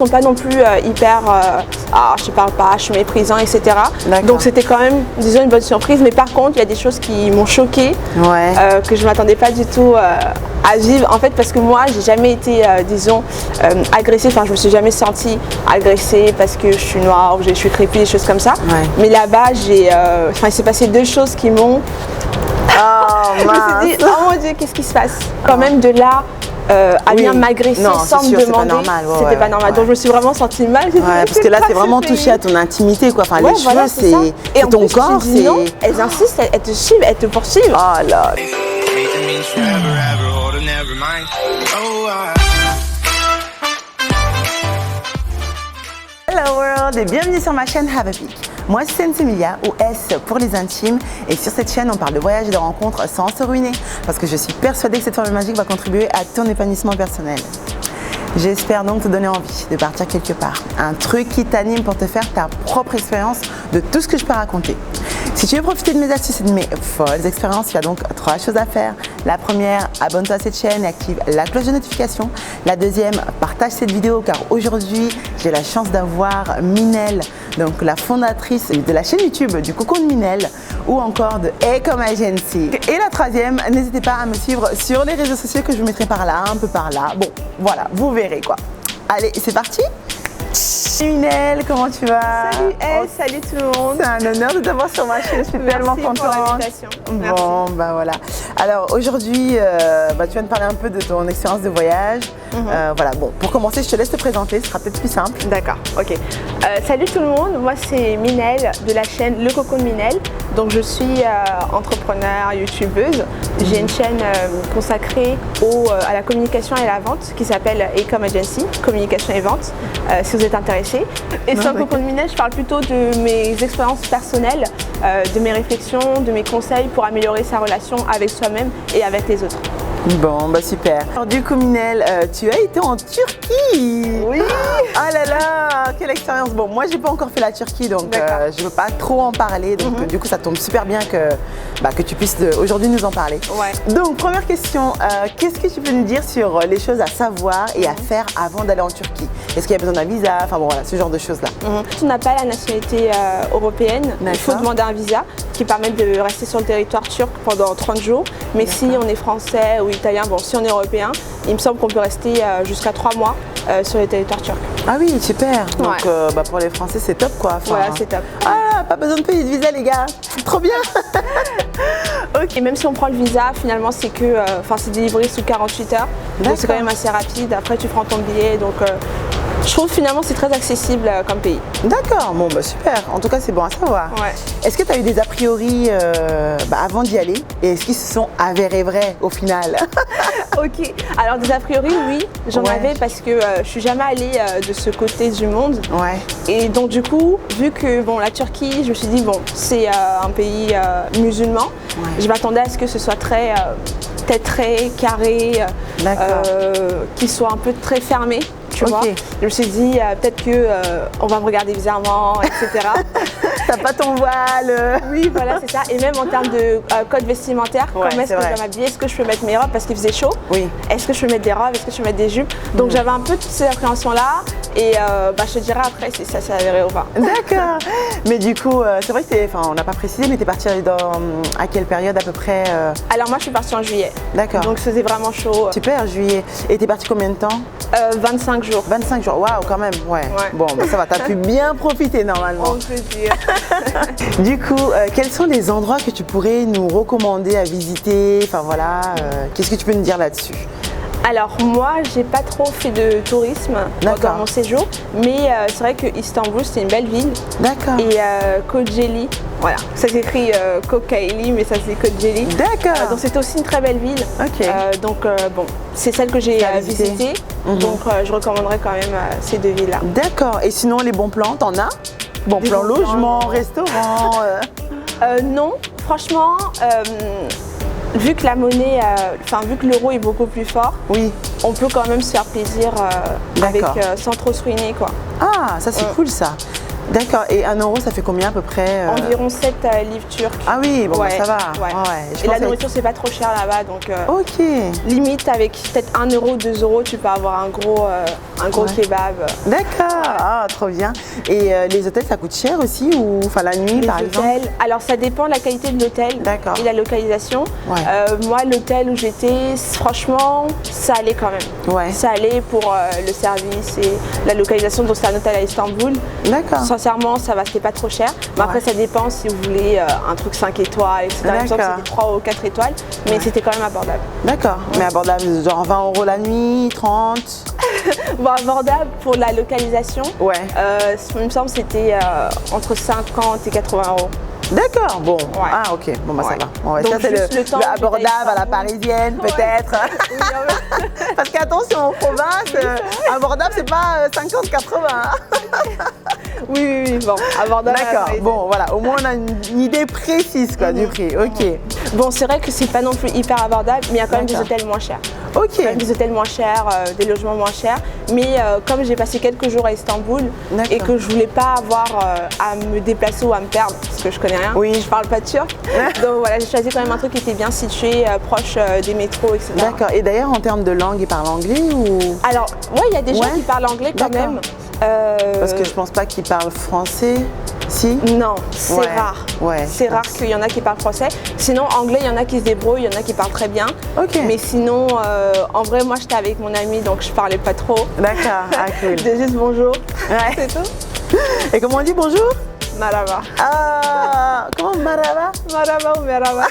Ils sont pas non plus hyper, je parle pas, je suis méprisant, etc. Donc c'était quand même, disons, une bonne surprise. Mais par contre, il y a des choses qui m'ont choquée, que je m'attendais pas du tout à vivre. En fait, parce que moi, j'ai jamais été, disons, agressée. Enfin, je me suis jamais sentie agressée parce que je suis noire ou je suis crépue, des choses comme ça. Mais là-bas, il s'est passé deux choses qui m'ont. Je me suis dit, oh mon Dieu, qu'est-ce qui se passe? Quand même de là. À venir m'agresser sans me demander, c'était pas normal. Donc je me suis vraiment sentie mal. Parce que là c'est vraiment touché à ton intimité quoi. Enfin les cheveux c'est ton corps. Non, elles insistent, elles te suivent, elles te poursuivent. Oh là. Hello world et bienvenue sur ma chaîne Have a Peek. Moi c'est Sensemilia ou S pour les intimes et sur cette chaîne on parle de voyage et de rencontres sans se ruiner parce que je suis persuadée que cette formule magique va contribuer à ton épanouissement personnel. J'espère donc te donner envie de partir quelque part, un truc qui t'anime pour te faire ta propre expérience de tout ce que je peux raconter. Si tu veux profiter de mes astuces et de mes folles expériences, il y a donc 3 choses à faire. La première, abonne-toi à cette chaîne et active la cloche de notification. La deuxième, partage cette vidéo car aujourd'hui, j'ai la chance d'avoir Minel, donc la fondatrice de la chaîne YouTube du Cocon de Minel ou encore de Ecom Agency. Et la troisième, n'hésitez pas à me suivre sur les réseaux sociaux que je vous mettrai par là, un peu par là. Bon, voilà, vous verrez quoi. Allez, c'est parti! Minel, comment tu vas? Salut S, salut tout le monde. C'est un honneur de t'avoir sur ma chaîne, je suis tellement contente. Bon, bah voilà. Alors aujourd'hui, tu vas me parler un peu de ton expérience de voyage. Voilà, bon, pour commencer, je te laisse te présenter, ce sera peut-être plus simple. D'accord, ok. Salut tout le monde, moi c'est Minel de la chaîne Le Cocon de Minel. Donc je suis entrepreneur, youtubeuse. J'ai une chaîne consacrée à la communication et à la vente qui s'appelle Ecom Agency, communication et vente, si vous êtes intéressé. Et sur Le Cocon de Minel, je parle plutôt de mes expériences personnelles, de mes réflexions, de mes conseils pour améliorer sa relation avec soi-même et avec les autres. Bon, bah super. Alors du coup Minel, tu as été en Turquie. Oui. Ah là là, quelle expérience. Bon, moi j'ai pas encore fait la Turquie, donc je veux pas trop en parler. Donc du coup ça tombe super bien que tu puisses aujourd'hui nous en parler. Donc première question, qu'est-ce que tu peux nous dire sur les choses à savoir et à faire avant d'aller en Turquie? Est-ce qu'il y a besoin d'un visa? Enfin bon voilà, ce genre de choses là. Si on n'a pas la nationalité européenne, il faut demander un visa qui permet de rester sur le territoire turc pendant 30 jours. Mais si on est français ou italien, bon si on est européen, il me semble qu'on peut rester jusqu'à 3 mois sur le territoire turc. Ah oui, super. Donc pour les Français c'est top quoi. Enfin, voilà, c'est top. Ah, pas besoin de payer de visa les gars, trop bien. Ok, même si on prend le visa, finalement c'est que, c'est délivré sous 48 heures. Donc c'est quand même assez rapide. Après tu prends ton billet, donc je trouve finalement c'est très accessible comme pays. D'accord, bon bah super, en tout cas c'est bon à savoir. Est-ce que tu as eu des a priori avant d'y aller et est-ce qu'ils se sont avérés vrais au final? Ok, alors des a priori oui, j'en avais parce que je suis jamais allée de ce côté du monde. Et donc du coup, vu que la Turquie, je me suis dit c'est un pays musulman, je m'attendais à ce que ce soit peut-être très carré, qu'il soit un peu très fermé. Tu vois, je me suis dit peut-être qu'on va me regarder bizarrement, etc. T'as pas ton voile. Oui, voilà, c'est ça. Et même en termes de code vestimentaire, comment est-ce que je dois m'habiller? Est-ce que je peux mettre mes robes parce qu'il faisait chaud? Est-ce que je peux mettre des robes? Est-ce que je peux mettre des jupes? Donc j'avais un peu toutes ces appréhensions-là. Et je te dirai après si ça s'est avéré ou pas. D'accord. Mais du coup, c'est vrai que on n'a pas précisé, mais t'es partie à quelle période à peu près? Alors moi, je suis partie en juillet. D'accord. Donc faisait vraiment chaud. Super, juillet. Et t'es partie combien de temps? 25 jours. 25 jours, waouh quand même, Bon, ça va, t'as pu bien profiter normalement. On peut dire. Du coup, quels sont les endroits que tu pourrais nous recommander à visiter? Enfin voilà, qu'est-ce que tu peux nous dire là-dessus? Alors moi, j'ai pas trop fait de tourisme dans mon séjour, mais c'est vrai que Istanbul, c'est une belle ville. D'accord. Et Kocaeli, voilà, ça s'écrit Kocaeli, mais ça c'est Kocaeli. D'accord. Donc c'était aussi une très belle ville. Ok. C'est celle que j'ai visitée. Donc je recommanderais quand même ces deux villes-là. D'accord. Et sinon, les bons plans, t'en as? Bon plan logement, restaurant. Non, franchement. Vu que la monnaie, vu que l'euro est beaucoup plus fort, on peut quand même se faire plaisir sans trop se ruiner quoi. Ah, ça c'est cool ça. D'accord, et 1 euro, ça fait combien à peu près Environ 7 livres turques. Ah oui, bon, ouais, ça va. Ouais. Ouais. Et la nourriture, c'est pas trop cher là-bas, donc ok. Limite, avec peut-être 1 euro, 2 euros, tu peux avoir un gros kebab. D'accord, ah, trop bien. Et les hôtels, ça coûte cher aussi, ou enfin la nuit, par exemple? Alors, ça dépend de la qualité de l'hôtel et la localisation. Moi, l'hôtel où j'étais, franchement, ça allait quand même. Ouais. Ça allait pour le service et la localisation. Donc, c'est un hôtel à Istanbul. D'accord. Sincèrement, ça va, c'était pas trop cher. Mais après, ça dépend si vous voulez un truc 5 étoiles, etc. Il me semble que c'était 3 ou 4 étoiles, mais c'était quand même abordable. D'accord, mais abordable, genre 20 euros la nuit, 30? Bon, abordable pour la localisation. Ouais. Il me semble que c'était entre 50 et 80 euros. D'accord, bon. Ouais. Ah, ok, bon, bah ça va. Ouais, ça, c'est le abordable à la parisienne, peut-être. Oui, parce qu'attention, en province, abordable, c'est pas 50-80. Oui, bon, abordable. D'accord, bon, voilà, au moins on a une idée précise quoi, du prix. Ok. Bon, c'est vrai que c'est pas non plus hyper abordable, mais il y a quand même des hôtels moins chers. Ok. Quand même des hôtels moins chers, des logements moins chers. Mais comme j'ai passé quelques jours à Istanbul et que je voulais pas avoir à me déplacer ou à me perdre, parce que je connais rien, je parle pas turc. Donc voilà, j'ai choisi quand même un truc qui était bien situé, proche des métros, etc. D'accord. Et d'ailleurs, en termes de langue, ils parlent anglais ou? Alors, ouais, il y a des gens qui parlent anglais quand même. Parce que je pense pas qu'ils parlent français. Si? Non, c'est rare. C'est rare qu'il y en a qui parlent français. Sinon, anglais, il y en a qui se débrouillent, il y en a qui parlent très bien. Ok. Mais sinon, en vrai, moi, j'étais avec mon ami, donc je parlais pas trop. D'accord, ah cool. J'ai juste bonjour. C'est tout. Et comment on dit bonjour? Marhaba. Ah, comment marhaba? Marhaba ou merhaba.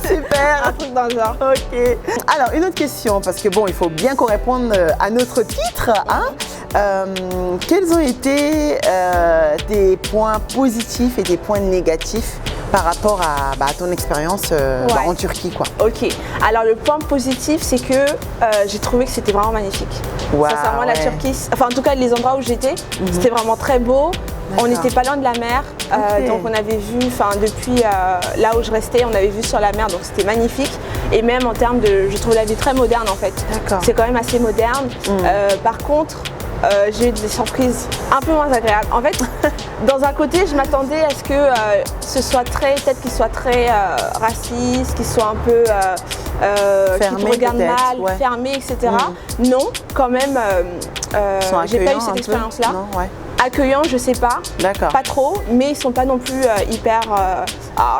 Super. Un truc dans le genre. Ok. Alors, une autre question, parce que bon, il faut bien qu'on réponde à notre titre. Hein. Quels ont été des points positifs et des points négatifs par rapport à ton expérience en Turquie, quoi? Ok. Alors, le point positif, c'est que j'ai trouvé que c'était vraiment magnifique. Sincèrement, la Turquie, enfin en tout cas les endroits où j'étais, c'était vraiment très beau. On n'était pas loin de la mer, donc on avait vu, depuis là où je restais, on avait vu sur la mer, donc c'était magnifique. Et même en termes de, je trouve la vie très moderne en fait. C'est quand même assez moderne. Par contre, j'ai eu des surprises un peu moins agréables. En fait, dans un côté, je m'attendais à ce que ce soit peut-être qu'il soit très raciste, qu'il soit un peu fermé, qui te regarde mal, fermé, etc. Non, quand même, j'ai pas eu cette expérience-là. Accueillant, je sais pas, pas trop, mais ils sont pas non plus hyper,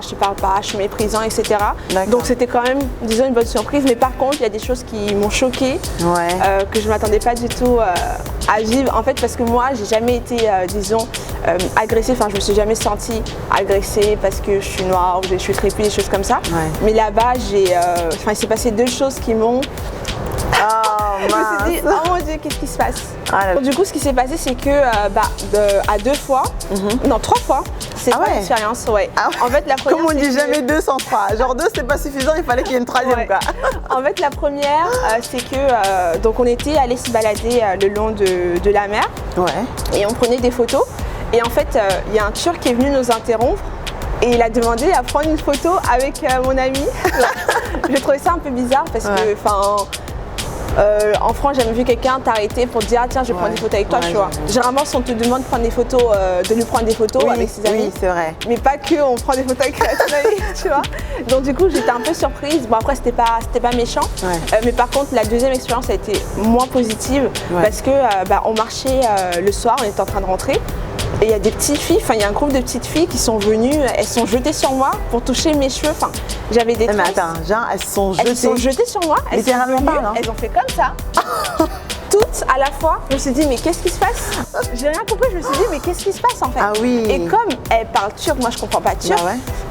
je te parle pas, je suis méprisant, etc. Donc c'était quand même, disons, une bonne surprise. Mais par contre, il y a des choses qui m'ont choquée, que je m'attendais pas du tout à vivre. En fait, parce que moi, j'ai jamais été, disons, agressée. Enfin, je me suis jamais sentie agressée parce que je suis noire ou je suis crépue, des choses comme ça. Mais là-bas, il s'est passé 2 choses qui m'ont. Je me suis dit, oh mon Dieu, qu'est-ce qui se passe? Donc, du coup, ce qui s'est passé, c'est que à 2 fois, non 3 fois, c'est pas une expérience. En fait, la première. Comme on dit jamais 2 sans 3. Genre 2, c'est pas suffisant, il fallait qu'il y ait une 3e. Quoi. En fait, la première, c'est que donc on était allé se balader le long de la mer. Et on prenait des photos. Et en fait, il y a un Turc qui est venu nous interrompre. Et il a demandé à prendre une photo avec mon ami. J'ai trouvé ça un peu bizarre parce que, en France, j'ai jamais vu quelqu'un t'arrêter pour te dire tiens, je vais prendre des photos avec toi, tu vois. Généralement, si on te demande de prendre des photos, de lui prendre des photos avec ses amis. Oui, c'est vrai. Mais pas que on prend des photos avec ton ami, tu vois. Donc du coup, j'étais un peu surprise. Bon, après, c'était pas méchant. Mais par contre, la deuxième expérience a été moins positive parce que on marchait le soir, on était en train de rentrer. Et il y a des petites filles, il y a un groupe de petites filles qui sont venues, elles sont jetées sur moi pour toucher mes cheveux. J'avais des tresses. Mais attends, genre, elles sont jetées sur moi, elles ont fait comme ça. Toutes à la fois. Je me suis dit, mais qu'est-ce qui se passe? J'ai rien compris, je me suis dit, mais qu'est-ce qui se passe en fait? Ah oui. Et comme elles parlent turc, moi je comprends pas turc,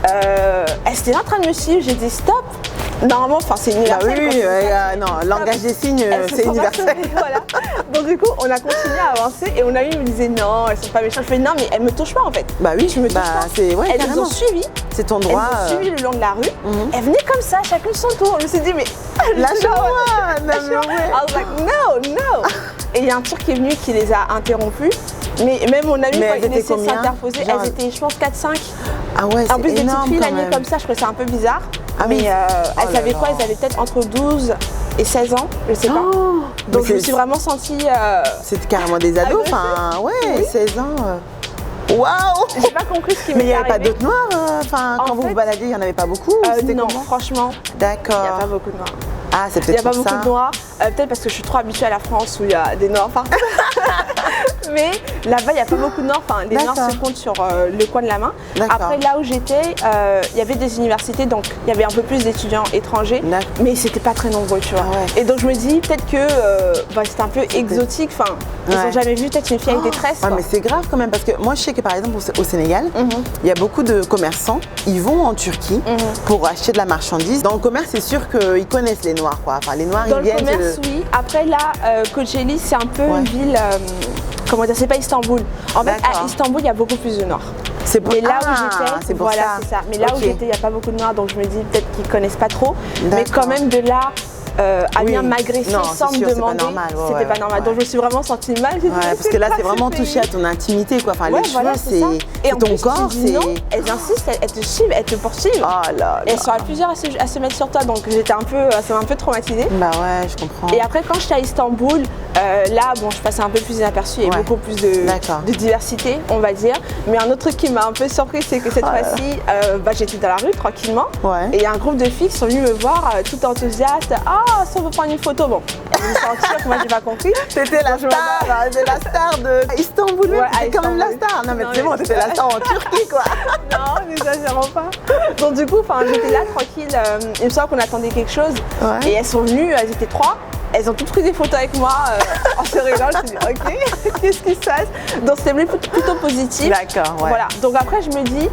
elles étaient en train de me suivre, j'ai dit stop. Normalement, c'est universel. Non, langage des signes, c'est universel. Voilà. Donc du coup, on a continué à avancer et on a eu, ils me disaient non, elles sont pas méchantes. Je fais non, mais elles me touchent pas en fait. Bah oui, je me touche pas. Elles nous ont suivis. C'est ton droit. Elles ont suivi le long de la rue. Elles venaient comme ça, chacune son tour. Je me suis dit, mais lâche-moi. I was like, no. Et il y a un Turc qui est venu qui les a interrompus. Mais même mon ami, quand il essaie de s'interposer, elles étaient, je pense, 4-5. Ah ouais, en plus, des petites filles, la nuit même. comme ça, je trouvais ça un peu bizarre. Mais elles avaient quoi? Elles avaient peut-être entre 12 et 16 ans, je sais pas. Donc je me suis vraiment sentie. C'était carrément des ados, 16 ans. Waouh! J'ai pas compris ce qui m'est arrivé. Mais il n'y avait pas d'autres noirs, quand vous vous baladiez, il n'y en avait pas beaucoup? Non, franchement. D'accord. Il n'y a pas beaucoup de noirs. Ah, c'est peut-être pour ça. Il n'y a pas beaucoup de noirs. Peut-être parce que je suis trop habituée à la France où il y a des noirs partout. Mais là-bas, il n'y a pas beaucoup de noirs. Enfin, les noirs se comptent sur le coin de la main. Après, là où j'étais, il y avait des universités, donc il y avait un peu plus d'étudiants étrangers. Mais c'était pas très nombreux, tu vois. Et donc, je me dis peut-être que c'était un peu exotique. Enfin, ils n'ont jamais vu peut-être une fille avec des tresses. Ouais, mais c'est grave quand même parce que moi, je sais que par exemple, au Sénégal, il y a beaucoup de commerçants. Ils vont en Turquie pour acheter de la marchandise. Dans le commerce, c'est sûr qu'ils connaissent les Noirs, quoi. Enfin, les Noirs, dans ils viennent. Dans le commerce, oui. Après, là, Kocaeli, c'est un peu une ville. Comment dire, c'est pas Istanbul. En fait, à Istanbul, il y a beaucoup plus de Noirs. Mais là où j'étais, voilà, c'est ça. Mais là où j'étais, il n'y a pas beaucoup de Noirs, donc je me dis peut-être qu'ils connaissent pas trop. Mais quand même, de là à bien m'agresser sans me demander, c'était pas normal. Donc je me suis vraiment sentie mal. Parce que là, c'est vraiment touché à ton intimité, quoi. Enfin, les cheveux, c'est ton corps, c'est. Elles insistent, elles te suivent, elles te poursuivent. Et elles sont à plusieurs à se mettre sur toi, donc j'étais ça m'a un peu traumatisée. Bah ouais, je comprends. Et après, quand j'étais à Istanbul, là, bon, je passais un peu plus inaperçue, il y avait beaucoup plus de diversité, on va dire. Mais un autre truc qui m'a un peu surprise, c'est que cette fois-ci, j'étais dans la rue tranquillement, et il y a un groupe de filles qui sont venues me voir tout enthousiastes. Ah, si on peut prendre une photo, bon, elles vont me sentir que moi j'ai pas compris. T'étais la star de Istanbul, c'est quand même la star. Non mais c'est bon, t'étais la star en Turquie, quoi. Non, n'exagérons pas. Donc du coup, j'étais là tranquille, il me semble qu'on attendait quelque chose, et elles sont venues, elles étaient 3. Elles ont toutes pris des photos avec moi en se rigolant. Je me suis dit, ok, qu'est-ce qui se passe? Donc c'était plutôt positif. D'accord, ouais. Voilà. Donc après, je me dis,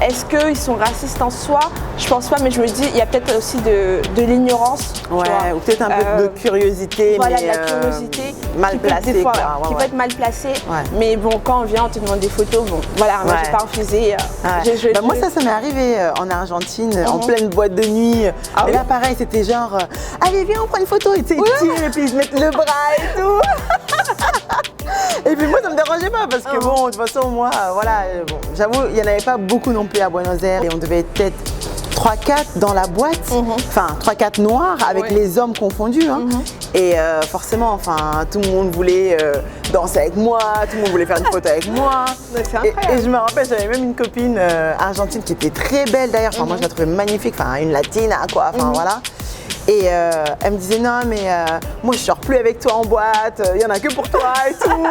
est-ce qu'ils sont racistes en soi? Je pense pas, mais je me dis, il y a peut-être aussi de l'ignorance. Ouais, ou peut-être un peu de curiosité. Voilà, de la curiosité. Mal placée, des fois, qui peut être mal placée. Mais bon, quand on vient, on te demande des photos. Bon, voilà, moi, j'ai pas refusé. Moi, ça m'est arrivé en Argentine, en pleine boîte de nuit. Et là, pareil, c'était genre, allez, viens, on prend une photo. Et et puis ils se mettent le bras et tout. Et puis moi ça me dérangeait pas parce que bon, de toute façon moi, voilà, j'avoue, il n'y en avait pas beaucoup non plus à Buenos Aires et on devait être peut-être 3-4 dans la boîte, enfin 3-4 noirs avec les hommes confondus. Et forcément, tout le monde voulait danser avec moi, tout le monde voulait faire une photo avec moi. Et je me rappelle, j'avais même une copine argentine qui était très belle d'ailleurs, moi je la trouvais magnifique, une latina quoi, voilà. Et elle me disait non mais moi je sors plus avec toi en boîte, il y en a que pour toi et tout.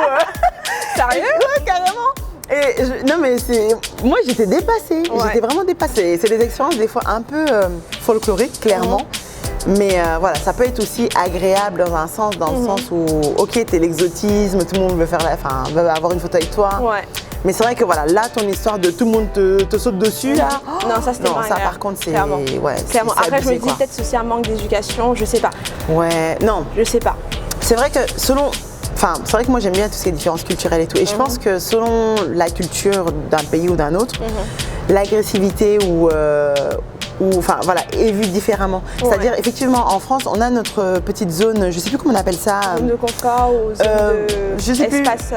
Sérieux? Ouais, carrément. Et non mais moi j'étais dépassée, j'étais vraiment dépassée. C'est des expériences des fois un peu folkloriques clairement. Mais voilà, ça peut être aussi agréable dans un sens, dans le sens où ok t'es l'exotisme, tout le monde veut veut avoir une photo avec toi. Mais c'est vrai que voilà, là ton histoire de tout le monde te saute dessus là. Non, ça c'était ça par contre c'est clairement. Après je me dis peut-être c'est un manque d'éducation, je sais pas. Ouais, non. Je sais pas. C'est vrai que c'est vrai que moi j'aime bien tout ce qui est différences culturelles et tout. Et je pense que selon la culture d'un pays ou d'un autre, l'agressivité est vue différemment. C'est-à-dire, effectivement, en France, on a notre petite zone, je sais plus comment on appelle ça. Zone de confort ou zone espace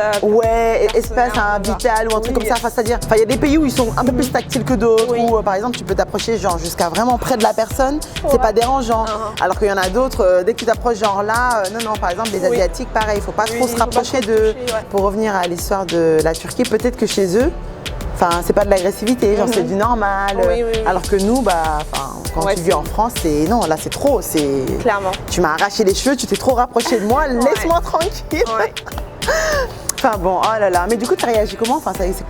espace vital ou un truc comme ça. C'est-à-dire, il y a des pays où ils sont un peu plus tactiles que d'autres, où par exemple, tu peux t'approcher genre jusqu'à vraiment près de la personne, c'est pas dérangeant. Alors qu'il y en a d'autres, dès que tu t'approches genre là, non, par exemple, les Asiatiques, pareil, il faut pas trop se rapprocher d'eux. Pour revenir à l'histoire de la Turquie, peut-être que chez eux, c'est pas de l'agressivité, genre c'est du normal. Alors que nous, quand tu vis en France, non, là c'est trop. Clairement. Tu m'as arraché les cheveux, tu t'es trop rapproché de moi, laisse-moi tranquille. Oh là là. Mais du coup, tu as réagi comment?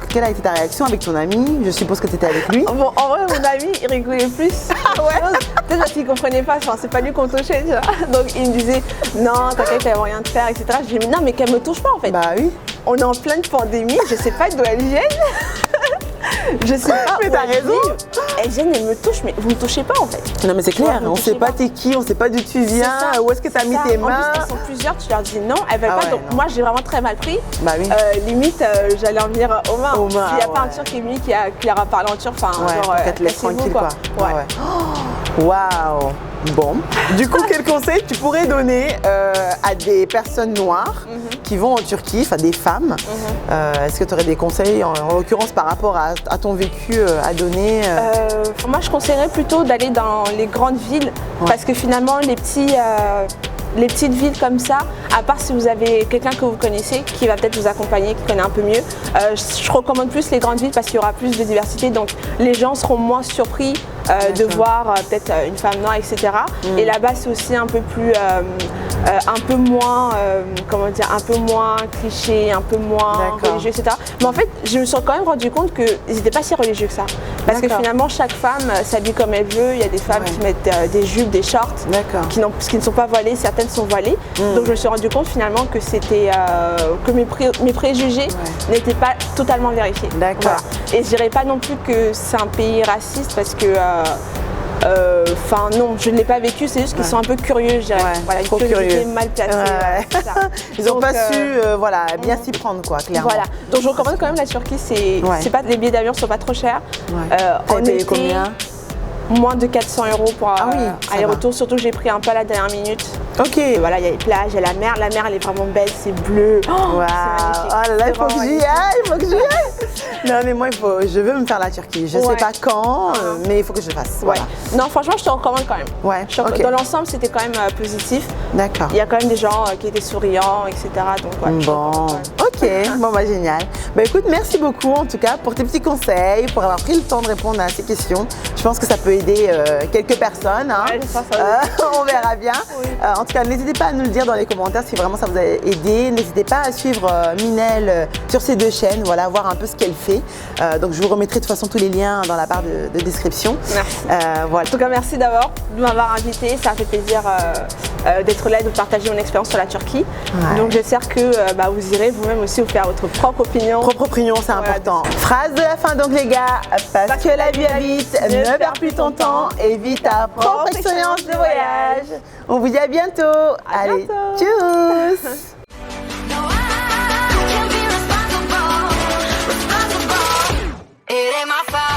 Quelle a été ta réaction avec ton ami? Je suppose que tu étais avec lui. Bon, en vrai, mon ami, il rigolait plus. Peut-être parce qu'il comprenait pas, c'est pas lui qu'on touchait, tu vois. Donc il me disait, non, t'inquiète, elle va rien te faire, etc. Je lui dis, non, mais qu'elle me touche pas en fait. Bah oui. On est en pleine pandémie, je sais pas d'où elle vient. Je sais pas. Mais t'as raison. Elle vient, elle me touche, mais vous me touchez pas en fait. Non mais c'est clair, on sait pas t'es qui, on sait pas d'où tu viens, où est-ce que t'as mis tes mains. En plus, elles sont plusieurs, tu leur dis non, elles veulent pas. Donc moi j'ai vraiment très mal pris. Bah oui. Limite, j'allais en venir aux mains. S'il n'y a pas un Turc qui est venu qui leur a parlé en turc, genre. Qu'elle te laisse tranquille quoi. Waouh. Bon, du coup, quel conseil tu pourrais donner à des personnes noires qui vont en Turquie, des femmes? Est-ce que tu aurais des conseils, en l'occurrence par rapport à ton vécu à donner? Moi, je conseillerais plutôt d'aller dans les grandes villes parce que finalement, les petits les petites villes comme ça, à part si vous avez quelqu'un que vous connaissez qui va peut-être vous accompagner, qui connaît un peu mieux, je recommande plus les grandes villes parce qu'il y aura plus de diversité, donc les gens seront moins surpris de voir peut-être une femme noire, etc. Et là-bas, c'est aussi un peu plus, un peu moins, comment dire, un peu moins cliché, un peu moins religieux, etc. Mais en fait, je me suis quand même rendu compte qu'ils n'étaient pas si religieux que ça. Parce que finalement, chaque femme s'habille comme elle veut. Il y a des femmes qui mettent des jupes, des shorts, qui ne sont pas voilées, certaines sont voilées. Donc je me suis rendu compte finalement que c'était que mes préjugés n'étaient pas totalement vérifiés. Voilà. Et je dirais pas non plus que c'est un pays raciste parce que enfin non, je ne l'ai pas vécu, c'est juste qu'ils sont un peu curieux, je dirais. Voilà, une curiosité mal placée. Ils n'ont pas su voilà, bien s'y prendre, quoi, clairement. Voilà. Donc je recommande quand même la Turquie, c'est pas, les billets d'avion ne sont pas trop chers. T'as payé combien? Moins de 400 € pour aller-retour, surtout que j'ai pris un peu à la dernière minute. Ok. Voilà, il y a les plages, il y a la mer elle est vraiment belle, c'est bleu. Wow. Oh là là, il faut que j'y aille, il faut que j'y aille. Non mais moi, je veux me faire la Turquie. Je sais pas quand, mais il faut que je le fasse. Voilà. Non, franchement, je te recommande quand même. Ouais. Dans l'ensemble, c'était quand même positif. D'accord. Il y a quand même des gens qui étaient souriants, etc. Donc, bon, ok, bon bah génial. Bah écoute, merci beaucoup en tout cas pour tes petits conseils, pour avoir pris le temps de répondre à ces questions. Je pense que ça peut aider quelques personnes. Hein. On verra bien. En tout cas, n'hésitez pas à nous le dire dans les commentaires si vraiment ça vous a aidé. N'hésitez pas à suivre Minel sur ces deux chaînes, voilà, voir un peu ce qu'elle fait. Donc je vous remettrai de toute façon tous les liens dans la barre de description. Merci. Voilà. En tout cas, merci d'abord de m'avoir invité. Ça a fait plaisir d'être là et de partager mon expérience sur la Turquie. Donc j'espère que vous irez vous-même aussi vous faire votre propre opinion. Propre opinion, c'est important. Phrase de la fin donc les gars, parce que la vie va vite, ne perds plus ton temps et vis ta propre expérience de voyage. On vous dit à bientôt. Allez, tchuss. It ain't my fault.